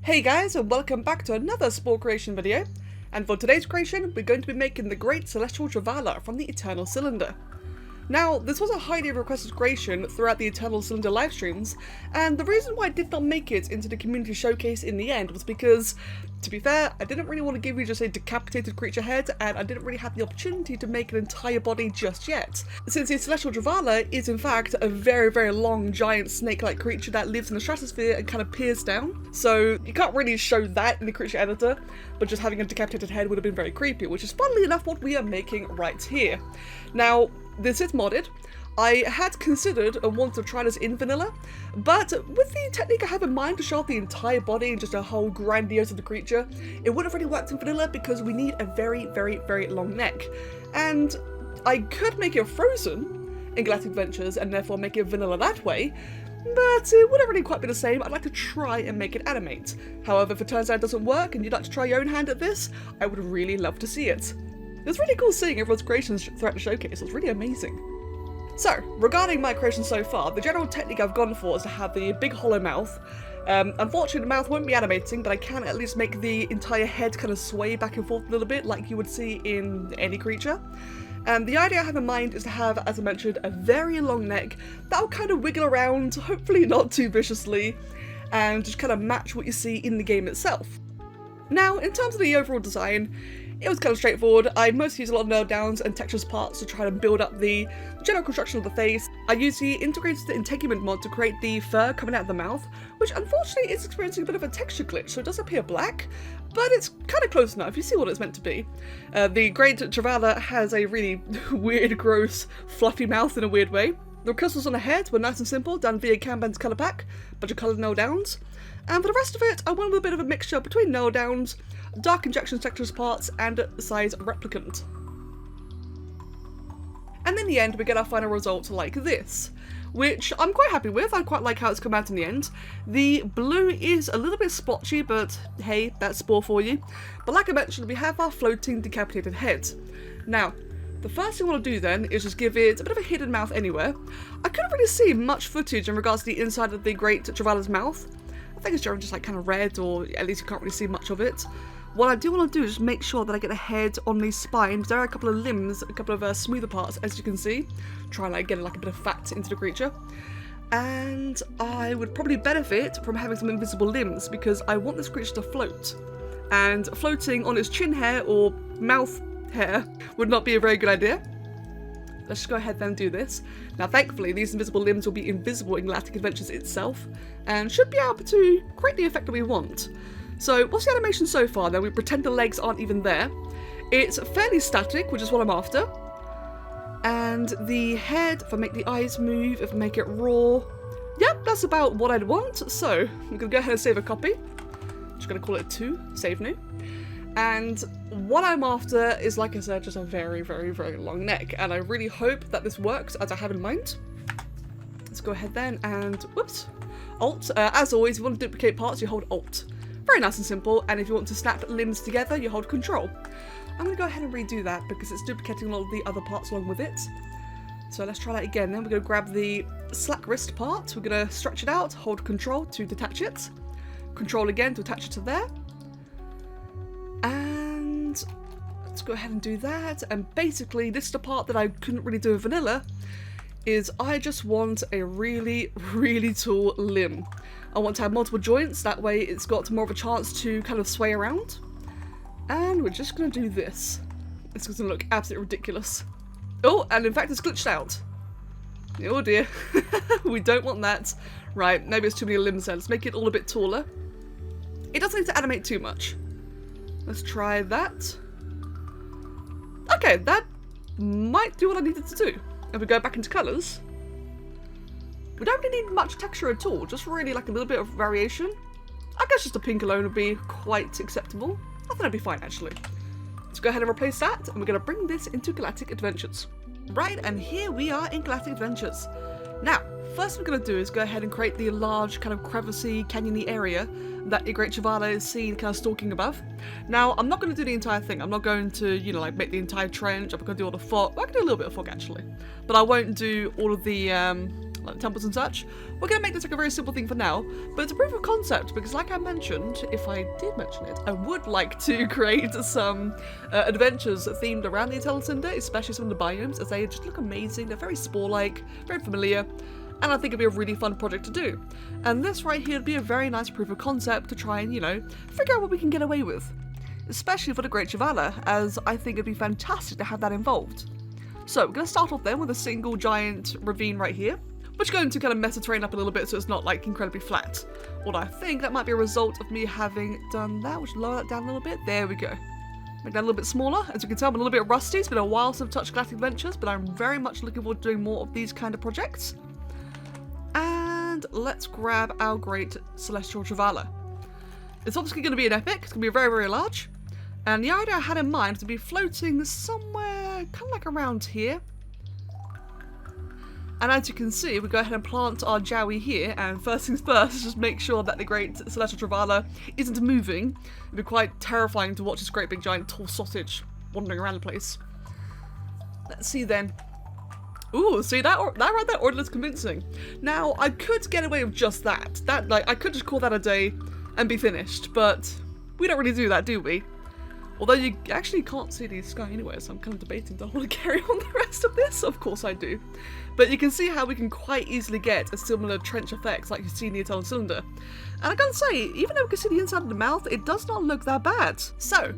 Hey guys, and welcome back to another Spore creation video. And for today's creation, we're going to be making the Great Celestial Trewhaala from the Eternal Cylinder. Now, this was a highly requested creation throughout the Eternal Cylinder livestreams, and the reason why I did not make it into the community showcase in the end was because, to be fair, I didn't really want to give you just a decapitated creature head, and I didn't really have the opportunity to make an entire body just yet. Since the Celestial Trewhaala is in fact a very, very long, giant snake-like creature that lives in the stratosphere and kind of peers down, so you can't really show that in the creature editor, but just having a decapitated head would have been very creepy, which is funnily enough what we are making right here. Now, this is modded. I had considered and wanted to try this in vanilla, but with the technique I have in mind to show off the entire body and just a whole grandiose of the creature, it wouldn't have really worked in vanilla because we need a very, very, very long neck. And I could make it frozen in Galactic Adventures and therefore make it vanilla that way, but it wouldn't really quite be the same. I'd like to try and make it animate. However, if it turns out it doesn't work and you'd like to try your own hand at this, I would really love to see it. It was really cool seeing everyone's creations throughout the showcase. It was really amazing. So, regarding my creation so far, the general technique I've gone for is to have the big hollow mouth. Unfortunately, the mouth won't be animating, but I can at least make the entire head kind of sway back and forth a little bit like you would see in any creature. And the idea I have in mind is to have, as I mentioned, a very long neck that'll kind of wiggle around, hopefully not too viciously, and just kind of match what you see in the game itself. Now, in terms of the overall design, it was kind of straightforward. I mostly used a lot of nail downs and textures parts to try and build up the general construction of the face. I used the integrated integument mod to create the fur coming out of the mouth, which unfortunately is experiencing a bit of a texture glitch, so it does appear black, but it's kind of close enough. You see what it's meant to be. The Great Trewhaala has a really weird, gross, fluffy mouth in a weird way. The crystals on the head were nice and simple, done via Kanban's colour pack, bunch of coloured nail downs. And for the rest of it, I went with a bit of a mixture between nail downs, dark injection textures parts, and size replicant. And in the end, we get our final result like this, which I'm quite happy with. I quite like how it's come out in the end. The blue is a little bit splotchy, but hey, that's Spore for you. But like I mentioned, we have our floating decapitated head. Now, the first thing I want to do then is just give it a bit of a hidden mouth anywhere. I couldn't really see much footage in regards to the inside of the Great Trewhaala's mouth. I think it's generally just like kind of red, or at least you can't really see much of it. What I do want to do is just make sure that I get a head on the spine, because there are a couple of limbs, a couple of smoother parts, as you can see. Try and like get like a bit of fat into the creature. And I would probably benefit from having some invisible limbs, because I want this creature to float. And floating on its chin hair or mouth hair would not be a very good idea. Let's just go ahead then and do this. Now thankfully these invisible limbs will be invisible in Galactic Adventures itself, and should be able to create the effect that we want. So what's the animation so far then? We pretend the legs aren't even there. It's fairly static, which is what I'm after. And the head, if I make the eyes move, if I make it raw, yep, that's about what I'd want. So I'm gonna go ahead and save a copy. Just gonna call it 2, save new. And what I'm after is, like I said, just a very, very, very long neck. And I really hope that this works as I have in mind. Let's go ahead then and, whoops, Alt. As always, if you want to duplicate parts, you hold Alt. Very nice and simple. And if you want to snap limbs together, you hold Control. I'm going to go ahead and redo that because it's duplicating a lot of the other parts along with it. So let's try that again. Then we're going to grab the slack wrist part. We're going to stretch it out, hold Control to detach it. Control again to attach it to there. And let's go ahead and do that. And basically, this is the part that I couldn't really do with vanilla, is I just want a really, really tall limb. I want to have multiple joints, that way it's got more of a chance to kind of sway around. And we're just going to do this. It's going to look absolutely ridiculous. Oh, and in fact it's glitched out. Oh dear. We don't want that. Right, maybe it's too many limbs then. Let's make it all a bit taller. It doesn't need to animate too much. Let's try that. Okay, that might do what I needed to do. If we go back into colours, we don't really need much texture at all, just really like a little bit of variation. I guess just a pink alone would be quite acceptable. I think that'd be fine actually. Let's go ahead and replace that, and we're going to bring this into Galactic Adventures. Right, and here we are in Galactic Adventures. Now, first we're going to do is go ahead and create the large kind of crevicey, canyony area that the Great Trewhaala is seen kind of stalking above. Now, I'm not going to do the entire thing. I'm not going to, you know, like make the entire trench. I'm going to do all the fog. Well, I can do a little bit of fog actually, but I won't do all of the like temples and such. We're going to make this like a very simple thing for now, but it's a proof of concept because like I mentioned, if I did mention it, I would like to create some adventures themed around the Eternal Cinder, especially some of the biomes, as they just look amazing. They're very Spore-like, very familiar, and I think it'd be a really fun project to do. And this right here would be a very nice proof of concept to try and, you know, figure out what we can get away with. Especially for the Great Trewhaala, as I think it'd be fantastic to have that involved. So we're going to start off then with a single giant ravine right here, which is going to kind of mess the terrain up a little bit so it's not like incredibly flat. Although I think that might be a result of me having done that, which lower that down a little bit. There we go. Make that a little bit smaller. As you can tell, I'm a little bit rusty. It's been a while since I've touched Galactic Adventures, but I'm very much looking forward to doing more of these kind of projects. And let's grab our great Celestial Trewhaala. It's obviously going to be an epic. It's going to be very, very large. And the idea I had in mind was to be floating somewhere kind of like around here. And as you can see, we go ahead and plant our Jowie here, and first things first, just make sure that the great Celestial Trewhaala isn't moving. It'd be quite terrifying to watch this great big giant tall sausage wandering around the place. Let's see then. Ooh, see that right there already looks convincing. Now, I could get away with just that. Like, I could just call that a day and be finished, but we don't really do that, do we? Although you actually can't see the sky anyway, so I'm kind of debating, do I want to carry on the rest of this? Of course I do. But you can see how we can quite easily get a similar trench effect like you see in the Eternal Cylinder. And I gotta say, even though we can see the inside of the mouth, it does not look that bad. So,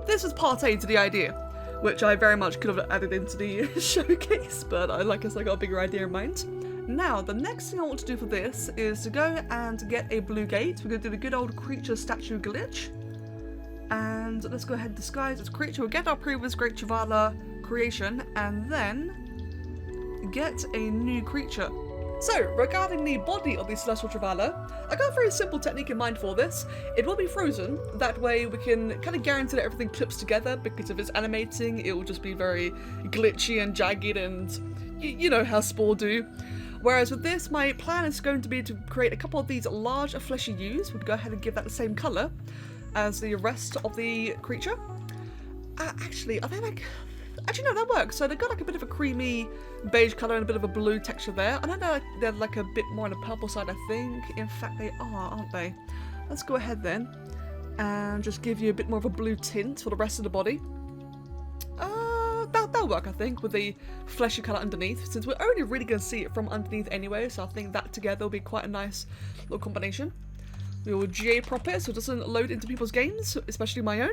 this is part A to the idea, which I very much could have added into the showcase, but I guess I got a bigger idea in mind. Now, the next thing I want to do for this is to go and get a blue gate. We're going to do the good old creature statue glitch. And let's go ahead and disguise as creature. We'll get our previous Great Trewhaala creation and then get a new creature. So, regarding the body of the Celestial Trewhaala, I got a very simple technique in mind for this. It will be frozen. That way we can kind of guarantee that everything clips together, because if it's animating, it will just be very glitchy and jagged and you know how Spore do. Whereas with this, my plan is going to be to create a couple of these large fleshy U's. We'll go ahead and give that the same colour as the rest of the creature. Actually, are they like... Actually, no, that works. So they've got like a bit of a creamy beige colour and a bit of a blue texture there. I know they're like a bit more on the purple side, I think. In fact, they are, aren't they? Let's go ahead then and just give you a bit more of a blue tint for the rest of the body. That'll work, I think, with the fleshy colour underneath, since we're only really going to see it from underneath anyway, so I think that together will be quite a nice little combination. We will J-prop it so it doesn't load into people's games, especially my own.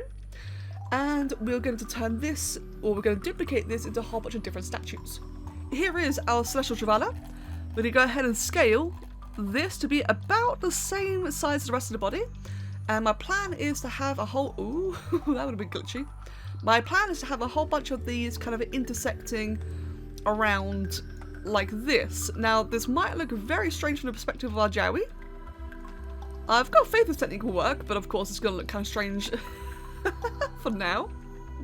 And we're going to turn this, or we're going to duplicate this into a whole bunch of different statues. Here is our Celestial Trewhaala. We're going to go ahead and scale this to be about the same size as the rest of the body. And my plan is to have a whole... Ooh, that would have been glitchy. My plan is to have a whole bunch of these kind of intersecting around like this. Now, this might look very strange from the perspective of our Jowie. I've got faith this technique will work, but of course it's going to look kind of strange for now.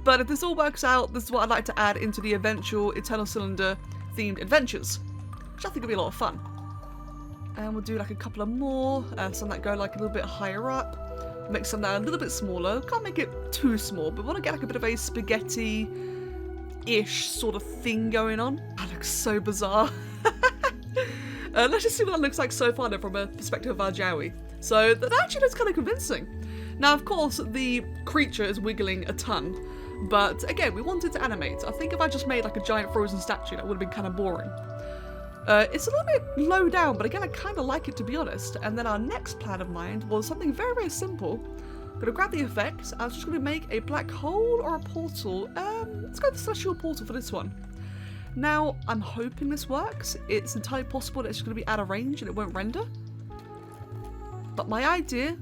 But if this all works out, this is what I'd like to add into the eventual Eternal Cylinder themed adventures, which I think will be a lot of fun. And we'll do like a couple of more, some that go like a little bit higher up. Make some that are a little bit smaller. Can't make it too small, but want to get like a bit of a spaghetti-ish sort of thing going on. That looks so bizarre. Let's just see what that looks like so far though, from a perspective of our Jowie. So that actually looks kind of convincing. Now, of course, the creature is wiggling a ton, but again, we wanted to animate. I think if I just made like a giant frozen statue, that would have been kind of boring. It's a little bit low down, but again, I kind of like it, to be honest. And then our next plan of mind was something very, very simple. I'm going to grab the effects. I was just going to make a black hole or a portal. Let's go with the Celestial Portal for this one. Now, I'm hoping this works. It's entirely possible that it's going to be out of range and it won't render. But my idea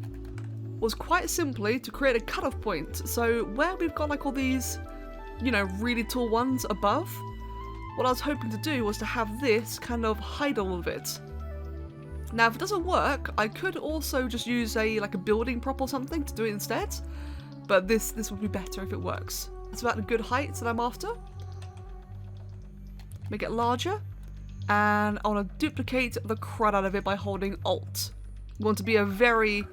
was quite simply to create a cutoff point. So where we've got like all these, you know, really tall ones above, what I was hoping to do was to have this kind of hide all of it. Now, if it doesn't work, I could also just use like a building prop or something to do it instead. But this would be better if it works. It's about the good height that I'm after. Make it larger. And I want to duplicate the crud out of it by holding Alt. I want to be a very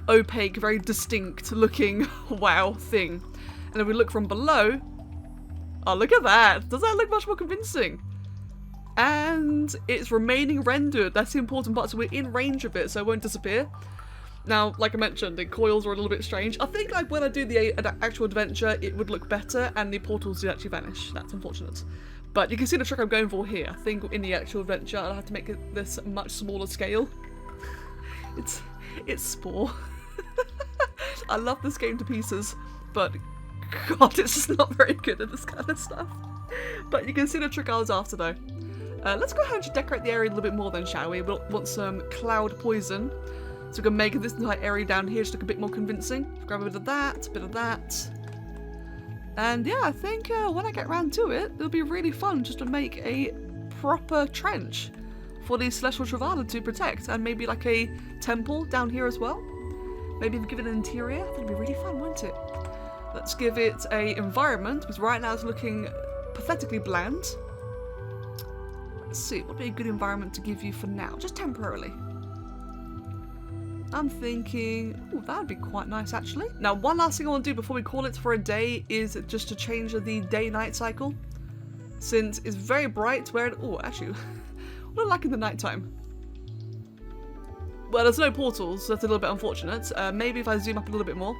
opaque, very distinct looking wow thing. And if we look from below, oh, look at that. Does that look much more convincing? and it's remaining rendered. That's the important part, so we're in range of it, so it won't disappear. Now, like I mentioned, the coils are a little bit strange. I think like when I do the actual adventure, it would look better, and the portals did actually vanish. That's unfortunate. But you can see the trick I'm going for here. I think in the actual adventure, I'll have to make it this much smaller scale. It's Spore. I love this game to pieces, but God, it's just not very good at this kind of stuff. But you can see the trick I was after though. Let's go ahead and just decorate the area a little bit more then, shall we? We'll want some cloud poison. So we can make this entire area down here just look a bit more convincing. Grab a bit of that. And yeah, I think when I get around to it, it'll be really fun just to make a proper trench for the Celestial Trewhaala to protect. And maybe like a temple down here as well. Maybe if we give it an interior, that'd be really fun, wouldn't it? Let's give it a environment, because right now it's looking pathetically bland. Let's see, what would be a good environment to give you for now, just temporarily? I'm thinking, ooh, that would be quite nice actually. Now, one last thing I want to do before we call it for a day is just to change the day-night cycle. Since it's very bright, where, oh, actually, what do I like in the nighttime? Well, there's no portals, so that's a little bit unfortunate. Maybe if I zoom up a little bit more.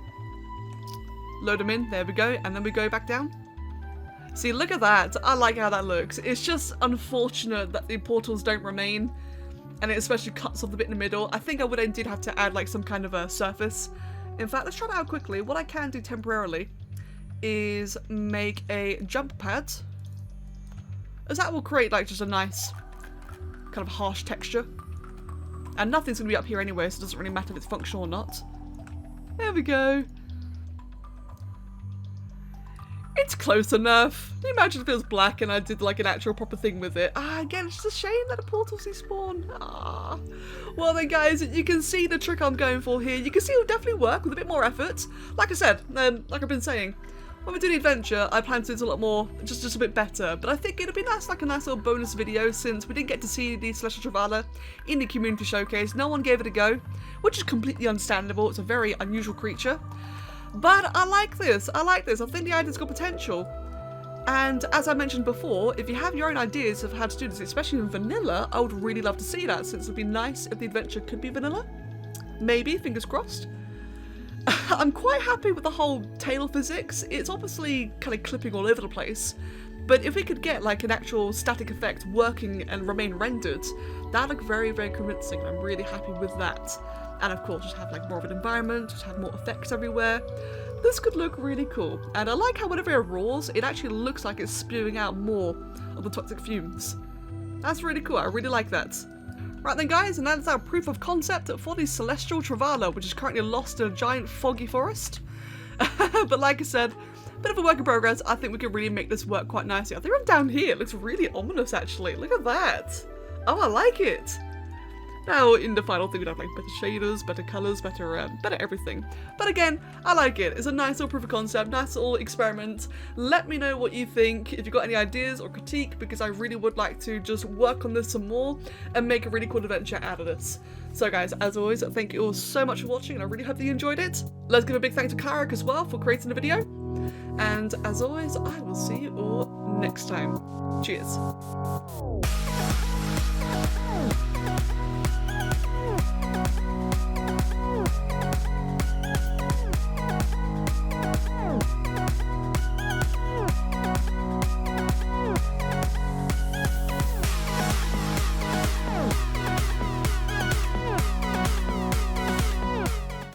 Load them in, there we go, and then we go back down. See, look at that, I like how that looks. It's just unfortunate that the portals don't remain. And it especially cuts off the bit in the middle. I think I would indeed have to add like some kind of a surface. In fact, let's try that out quickly. What I can do temporarily is make a jump pad. As that will create like just a nice kind of harsh texture. And nothing's going to be up here anyway, so it doesn't really matter if it's functional or not. There we go. It's close enough. Can you imagine if it was black and I did like an actual proper thing with it? Again, it's just a shame that the portals despawn. Well then guys, you can see the trick I'm going for here. You can see it will definitely work with a bit more effort. Like I said, like I've been saying, when we do the adventure, I plan to do it a lot more, just a bit better. But I think it'll be nice, like a nice little bonus video, since we didn't get to see the Celestial Trewhaala in the community showcase. No one gave it a go, which is completely understandable. It's a very unusual creature. But I like this. I think the idea's got potential. And as I mentioned before, if you have your own ideas of how to do this, especially in vanilla, I would really love to see that, since it would be nice if the adventure could be vanilla. Maybe, fingers crossed. I'm quite happy with the whole tail physics. It's obviously kind of clipping all over the place. But if we could get like an actual static effect working and remain rendered, that'd look very, very convincing. I'm really happy with that. And of course, just have like more of an environment, just have more effects everywhere. This could look really cool. And I like how whenever it roars, it actually looks like it's spewing out more of the toxic fumes. That's really cool, I really like that. Right then guys, and that's our proof of concept for the Celestial Trewhaala, which is currently lost in a giant foggy forest. But like I said, bit of a work in progress. I think we can really make this work quite nicely. I think I'm down here, it looks really ominous actually. Look at that. Oh, I like it. Now, in the final thing, we'd have like better shaders, better colours, better everything. But again, I like it. It's a nice little proof of concept, nice little experiment. Let me know what you think, if you've got any ideas or critique, because I really would like to just work on this some more and make a really cool adventure out of this. So guys, as always, thank you all so much for watching, and I really hope that you enjoyed it. Let's give a big thank to Karak as well for creating the video. And as always, I will see you all next time. Cheers.